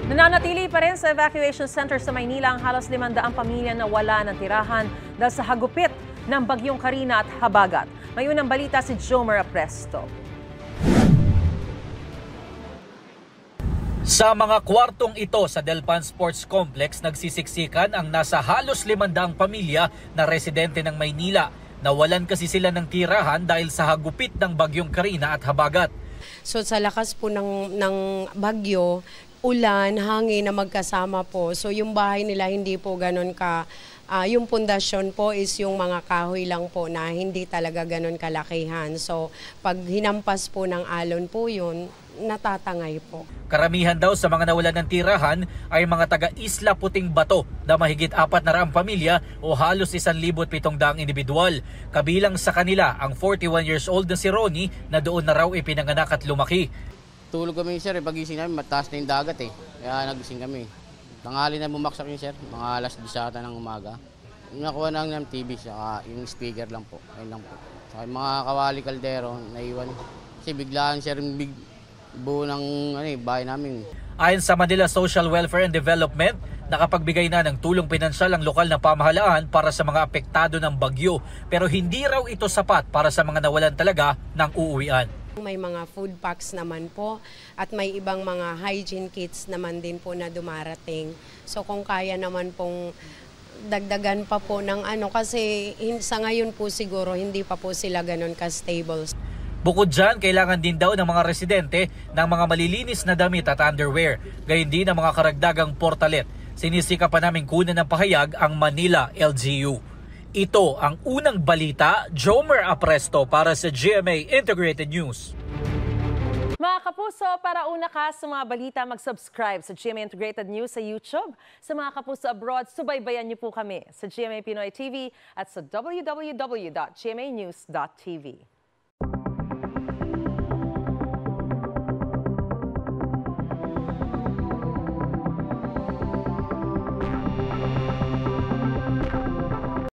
Nananatili pa rin sa evacuation center sa Maynila ang halos 500 pamilya na wala ng tirahan dahil sa hagupit ng bagyong Karina at Habagat. May unang balita si Jomer Apresto. Sa mga kwartong ito sa Delpan Sports Complex, nagsisiksikan ang nasa halos 500 pamilya na residente ng Maynila. Nawalan kasi sila ng tirahan dahil sa hagupit ng bagyong Karina at Habagat. So sa lakas po ng bagyo, ulan, hangin na magkasama po. So yung bahay nila hindi po ganun yung pundasyon po is yung mga kahoy lang po na hindi talaga ganun kalakihan. So pag hinampas po ng alon po yun, natatangay po. Karamihan daw sa mga nawalan ng tirahan ay mga taga-Isla Puting Bato na mahigit 400 pamilya o halos 1,700 individual. Kabilang sa kanila ang 41 years old na si Ronnie na doon na raw ipinanganak at lumaki. Tulog kami sir, pagising namin mataas na yung dagat kaya nagising kami. Tanghali na bumaksak yun sir, mga alas 10 ng umaga. Nakuha na ng TV, saka yung speaker lang po, ayun lang po. Saka yung mga kawali kaldero, naiwan. Kasi biglaan sir, buo ng bahay namin. Ayon sa Manila Social Welfare and Development, nakapagbigay na ng tulong pinansyal ang lokal na pamahalaan para sa mga apektado ng bagyo. Pero hindi raw ito sapat para sa mga nawalan talaga ng uuwian. May mga food packs naman po at may ibang mga hygiene kits naman din po na dumarating. So kung kaya naman pong dagdagan pa po ng kasi sa ngayon po siguro hindi pa po sila ganun ka-stable. Bukod dyan, kailangan din daw ng mga residente ng mga malilinis na damit at underwear, gayon din ng mga karagdagang portalet. Sinisika pa namin kunan ng pahayag ang Manila LGU. Ito ang unang balita, Jomer Apresto para sa GMA Integrated News. Mga kapuso, para una ka sa mga balita, mag-subscribe sa GMA Integrated News sa YouTube. Sa mga kapuso abroad, subaybayan niyo po kami sa GMA Pinoy TV at sa www.gmanews.tv.